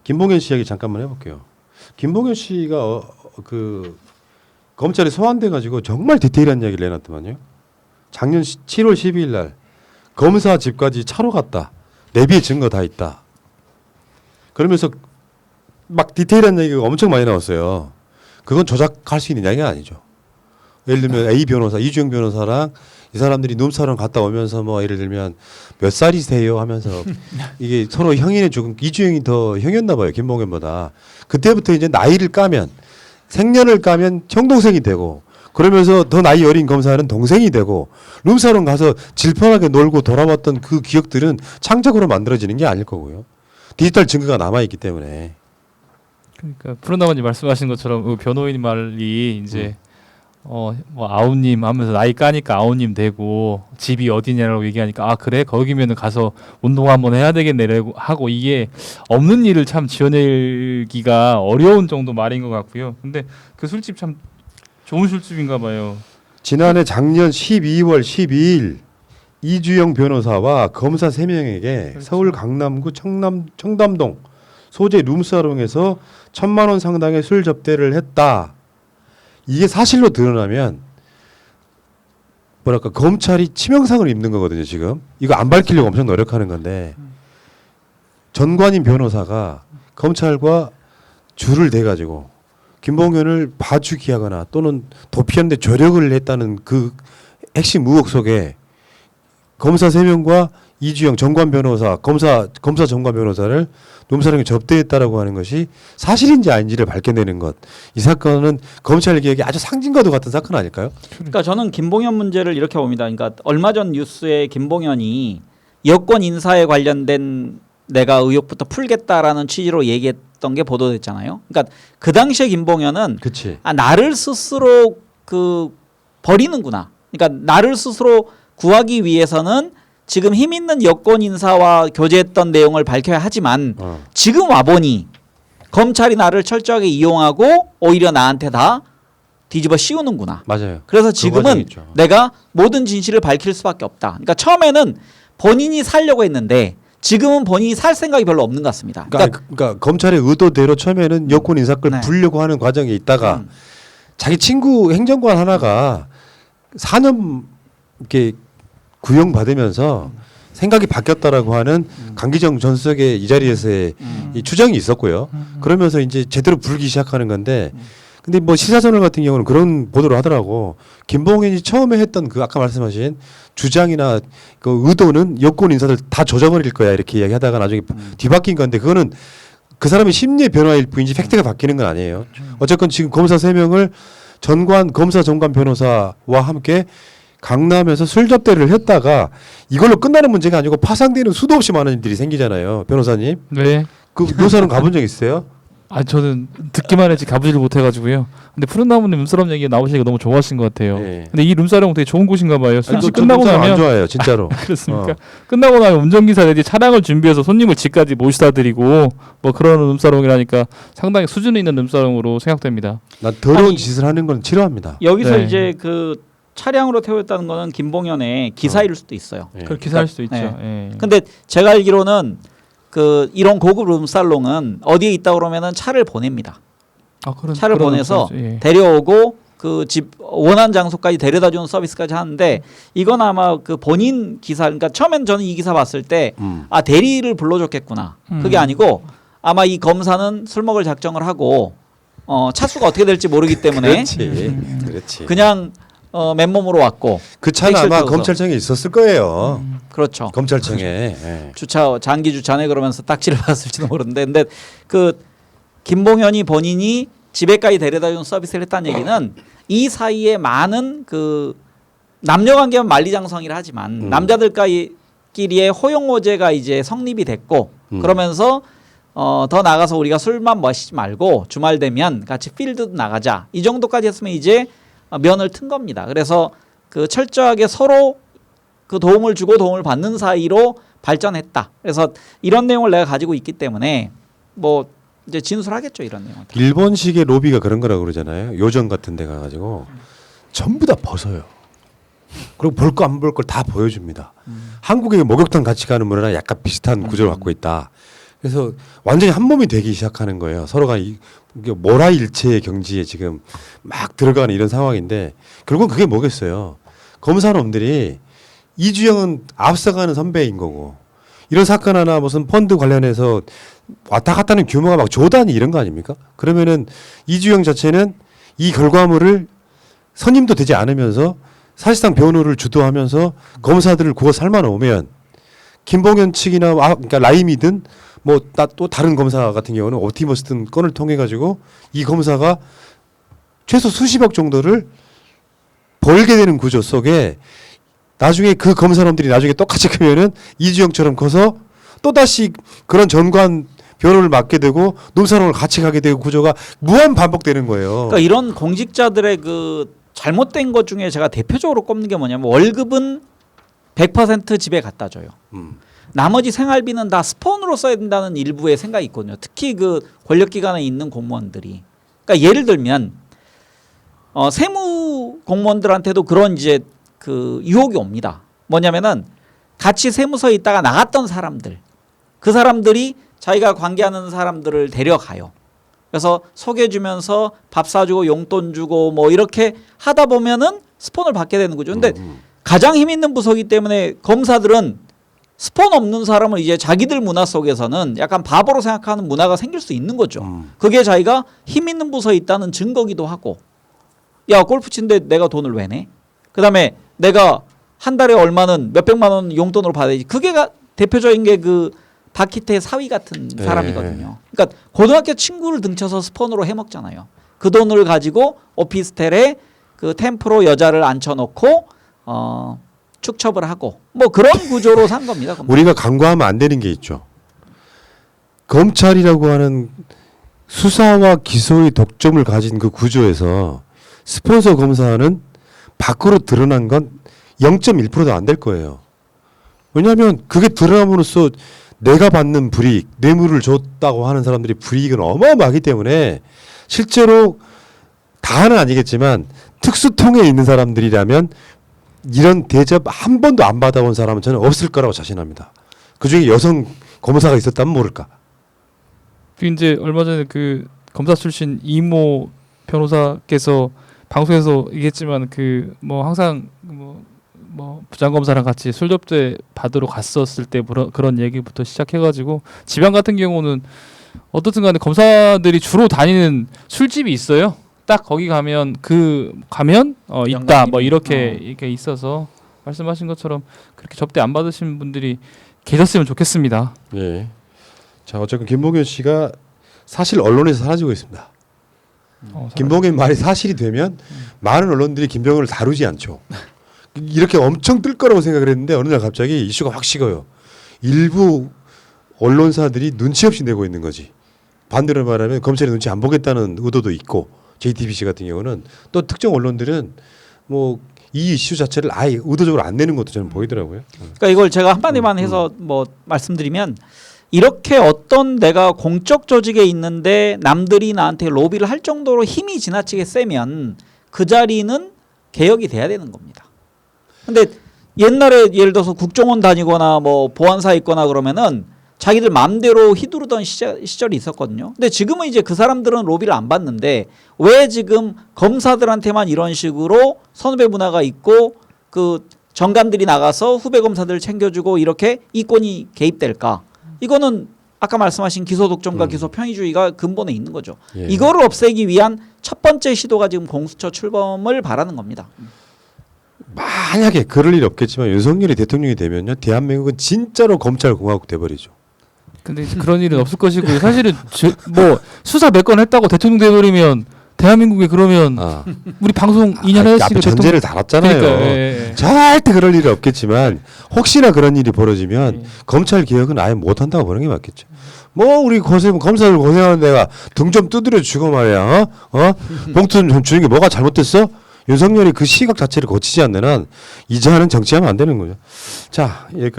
김봉현 씨 이야기 잠깐만 해볼게요. 김봉현 씨가 그 검찰에 소환돼 가지고 정말 디테일한 이야기를 내놨더만요. 작년 7월 12일 날 검사 집까지 차로 갔다. 내비에 증거 다 있다. 그러면서 막 디테일한 얘기가 엄청 많이 나왔어요. 그건 조작할 수 있는 이야기가 아니죠. 예를 들면 A 변호사, 이주영 변호사랑 이 사람들이 룸사롱 갔다 오면서 뭐 예를 들면 몇 살이세요 하면서 이게 서로 형이네 조금 이주영이 더 형이었나 봐요. 김봉현보다. 그때부터 이제 나이를 까면 생년을 까면 형동생이 되고 그러면서 더 나이 어린 검사는 동생이 되고 룸사롱 가서 질펀하게 놀고 돌아왔던 그 기억들은 창작으로 만들어지는 게 아닐 거고요. 디지털 증거가 남아있기 때문에. 그러니까 푸른나무님 말씀하신 것처럼 그 변호인 말이 이제 뭐 아우님 하면서 나이 까니까 아우님 되고 집이 어디냐라고 얘기하니까 아 그래 거기면은 가서 운동 한번 해야 되겠네라고 하고 이게 없는 일을 참 지어내기가 어려운 정도 말인 것 같고요. 근데 그 술집 참 좋은 술집인가 봐요. 지난해 작년 12월 12일 이주영 변호사와 검사 3명에게 그렇죠. 서울 강남구 청담동 소재 룸사롱에서 1,000만 원 상당의 술 접대를 했다. 이게 사실로 드러나면 뭐랄까 검찰이 치명상을 입는 거거든요. 지금 이거 안 밝히려고 엄청 노력하는 건데 전관인 변호사가 검찰과 줄을 대가지고 김봉현을 봐주기 하거나 또는 도피하는데 조력을 했다는 그 핵심 의혹 속에 검사 3명과 이주영 정관 변호사 검사 정관 변호사를 룸사롱에 접대했다라고 하는 것이 사실인지 아닌지를 밝혀내는 것. 이 사건은 검찰 개혁의 아주 상징과도 같은 사건 아닐까요? 그러니까 저는 김봉현 문제를 이렇게 봅니다. 그러니까 얼마 전 뉴스에 김봉현이 여권 인사에 관련된 내가 의혹부터 풀겠다라는 취지로 얘기했던 게 보도됐잖아요. 그러니까 그 당시에 김봉현은 그치. 나를 스스로 그 버리는구나. 그러니까 나를 스스로 구하기 위해서는 지금 힘 있는 여권 인사와 교제했던 내용을 밝혀야 하지만 지금 와보니 검찰이 나를 철저하게 이용하고 오히려 나한테 다 뒤집어 씌우는구나. 맞아요. 그래서 지금은 내가 모든 진실을 밝힐 수밖에 없다. 그러니까 처음에는 본인이 살려고 했는데 지금은 본인이 살 생각이 별로 없는 것 같습니다. 그러니까 검찰의 의도대로 처음에는 여권 인사걸 네. 부르려고 하는 과정에 있다가 자기 친구 행정관 하나가 4년 이렇게 구형받으면서 생각이 바뀌었다라고 하는 강기정 전 수석의 이 자리에서의 이 추정이 있었고요. 그러면서 이제 제대로 불기 시작하는 건데 근데 뭐 시사저널 같은 경우는 그런 보도를 하더라고. 김봉현이 처음에 했던 그 아까 말씀하신 주장이나 그 의도는 여권 인사들 다 조져버릴 거야 이렇게 이야기하다가 나중에 뒤바뀐 건데 그거는 그 사람의 심리의 변화일 뿐이지 팩트가 바뀌는 건 아니에요. 어쨌건 지금 검사 3명을 검사 정관 변호사와 함께 강남에서 술 접대를 했다가 이걸로 끝나는 문제가 아니고 파상되는 수도 없이 많은 일들이 생기잖아요. 변호사님. 네. 그 묘사는 가본 적 있어요? 아 저는 듣기만 했지 가보지를 못해가지고요. 근데 푸른나무님 룸사롱 얘기 나오시니까 너무 좋아하신 것 같아요. 네. 근데 이 룸사롱 되게 좋은 곳인가 봐요. 술집 끝나고 안 나면 좋아해요, 진짜로. 그렇습니까? 끝나고 나면 운전기사 내지 차량을 준비해서 손님을 집까지 모시다 드리고 뭐 그런 룸사롱이라니까 상당히 수준 있는 룸사롱으로 생각됩니다. 난 더러운 짓을 하는 건 싫어합니다. 여기서 네. 이제 그 차량으로 태웠다는 거는 김봉현의 기사일 수도 있어요. 네. 그렇게 살 수도 있죠. 네. 예. 근데 제가 알기로는 그 이런 고급 룸살롱은 어디에 있다 그러면은 차를 보냅니다. 차를 보내서 예. 데려오고 그 집 원하는 장소까지 데려다주는 서비스까지 하는데 이건 아마 그 본인 기사 그러니까 처음엔 저는 이 기사 봤을 때 아 대리를 불러줬겠구나. 그게 아니고 아마 이 검사는 술 먹을 작정을 하고 차수가 어떻게 될지 모르기 때문에 그렇지. 그냥 맨몸으로 왔고 그 차는 택시를 아마 태워서. 검찰청에 있었을 거예요. 그렇죠. 검찰청에. 예. 주차 장기 주차네 그러면서 딱지를 받았을지도 모르는데 근데 그 김봉현이 본인이 집에까지 데려다주는 서비스를 했다는 얘기는 이 사이에 많은 그 남녀관계는 만리장성이라 하지만 남자들끼리의 호용호제가 이제 성립이 됐고 그러면서 더 나가서 우리가 술만 마시지 말고 주말 되면 같이 필드도 나가자 이 정도까지 했으면 이제 면을 튼 겁니다. 그래서 그 철저하게 서로 그 도움을 주고 도움을 받는 사이로 발전했다. 그래서 이런 내용을 내가 가지고 있기 때문에 뭐 이제 진술하겠죠 이런 내용. 일본식의 로비가 그런 거라고 그러잖아요. 요정 같은 데 가가지고 전부 다 벗어요. 그리고 볼 거 안 볼 걸 다 보여줍니다. 한국의 목욕탕 같이 가는 문화랑 약간 비슷한 구조를 갖고 있다. 그래서 완전히 한 몸이 되기 시작하는 거예요. 서로가 이게 모라일체의 경지에 지금 막 들어가는 이런 상황인데 결국은 그게 뭐겠어요. 검사놈들이 이주영은 앞서가는 선배인 거고 이런 사건 하나 무슨 펀드 관련해서 왔다 갔다 하는 규모가 막 조 단위 이런 거 아닙니까? 그러면은 이주영 자체는 이 결과물을 선임도 되지 않으면서 사실상 변호를 주도하면서 검사들을 구워 삶아 놓으면 김봉현 측이나 그러니까 라임이든 뭐 또 다른 검사 같은 경우는 옵티머스든 건을 통해 가지고 이 검사가 최소 수십억 정도를 벌게 되는 구조 속에 나중에 그 검사놈들이 나중에 똑같이 크면은 이주영처럼 커서 또 다시 그런 전관 변호를 맡게 되고 논사롱을 같이 가게 되고 구조가 무한 반복되는 거예요. 그러니까 이런 공직자들의 그 잘못된 것 중에 제가 대표적으로 꼽는 게 뭐냐면 월급은 100% 집에 갖다 줘요. 나머지 생활비는 다 스폰으로 써야 된다는 일부의 생각이 있거든요. 특히 그 권력기관에 있는 공무원들이. 그러니까 예를 들면 세무 공무원들한테도 그런 이제 그 유혹이 옵니다. 뭐냐면은 같이 세무서에 있다가 나갔던 사람들, 그 사람들이 자기가 관계하는 사람들을 데려가요. 그래서 소개해주면서 밥 사주고 용돈 주고 뭐 이렇게 하다 보면은 스폰을 받게 되는 거죠. 근데 가장 힘 있는 부서이기 때문에 검사들은 스폰 없는 사람을 이제 자기들 문화 속에서는 약간 바보로 생각하는 문화가 생길 수 있는 거죠. 그게 자기가 힘 있는 부서에 있다는 증거기도 하고, 야 골프 치는데 내가 돈을 왜 내? 그다음에 내가 한 달에 얼마는 몇백만 원 용돈으로 받아야지. 그게 대표적인 게 그 박희태 사위 같은 사람이거든요. 그러니까 고등학교 친구를 등쳐서 스폰으로 해먹잖아요. 그 돈을 가지고 오피스텔에 그 템프로 여자를 앉혀놓고 축첩을 하고 뭐 그런 구조로 산 겁니다. 우리가 간과하면 안 되는 게 있죠. 검찰이라고 하는 수사와 기소의 독점을 가진 그 구조에서 스폰서 검사는 밖으로 드러난 건 0.1%도 안 될 거예요. 왜냐하면 그게 드러남으로써 내가 받는 불이익, 뇌물을 줬다고 하는 사람들이 불이익은 어마어마하기 때문에 실제로 다는 아니겠지만 특수통에 있는 사람들이라면 이런 대접 한 번도 안 받아본 사람은 저는 없을 거라고 자신합니다. 그중에 여성 검사가 있었다면 모를까. 이제 얼마 전에 그 검사 출신 이모 변호사께서 방송에서 얘기했지만 그 뭐 항상 뭐 부장검사랑 같이 술 접대 받으러 갔었을 때 그런 얘기부터 시작해가지고 지방 같은 경우는 어떻든 간에 검사들이 주로 다니는 술집이 있어요. 딱 거기 가면 있다 뭐 이렇게 있어서 말씀하신 것처럼 그렇게 접대 안 받으신 분들이 계셨으면 좋겠습니다. 예. 자 어쨌든 김봉현 씨가 사실 언론에서 사라지고 있습니다. 김봉현 말이 사실이 되면 많은 언론들이 김병헌을 다루지 않죠. 이렇게 엄청 뜰 거라고 생각을 했는데 어느 날 갑자기 이슈가 확 식어요. 일부 언론사들이 눈치 없이 내고 있는 거지. 반대로 말하면 검찰이 눈치 안 보겠다는 의도도 있고 JTBC 같은 경우는 또 특정 언론들은 뭐 이 이슈 자체를 아예 의도적으로 안 내는 것도 저는 보이더라고요. 그러니까 이걸 제가 한마디만 해서 뭐 말씀드리면 이렇게 어떤 내가 공적 조직에 있는데 남들이 나한테 로비를 할 정도로 힘이 지나치게 세면 그 자리는 개혁이 돼야 되는 겁니다. 근데 옛날에 예를 들어서 국정원 다니거나 뭐 보안사 있거나 그러면은 자기들 마음대로 휘두르던 시절이 있었거든요. 근데 지금은 이제 그 사람들은 로비를 안 받는데 왜 지금 검사들한테만 이런 식으로 선후배 문화가 있고 그 정관들이 나가서 후배 검사들 챙겨주고 이렇게 이권이 개입될까? 이거는 아까 말씀하신 기소 독점과 기소 편의주의가 근본에 있는 거죠. 예. 이거를 없애기 위한 첫 번째 시도가 지금 공수처 출범을 바라는 겁니다. 만약에 그럴 일 없겠지만 윤석열이 대통령이 되면요 대한민국은 진짜로 검찰공화국 돼버리죠. 근데 이제 그런 일은 없을 것이고 사실은 뭐 수사 몇 건 했다고 대통령 돼버리면 대한민국에 그러면 우리 방송 2년 했으니까 앞에 전제를 달았잖아요. 그러니까, 절대 그럴 일이 없겠지만 혹시나 그런 일이 벌어지면 검찰 개혁은 아예 못한다고 보는 게 맞겠죠. 뭐 우리 검사들 고생하는 데가 등 좀 두드려 주고 말이야. 봉투 좀 주는 게 뭐가 잘못됐어? 윤석열이 그 시각 자체를 고치지 않는 한 이제는 정치하면 안 되는 거죠. 자 여기까지.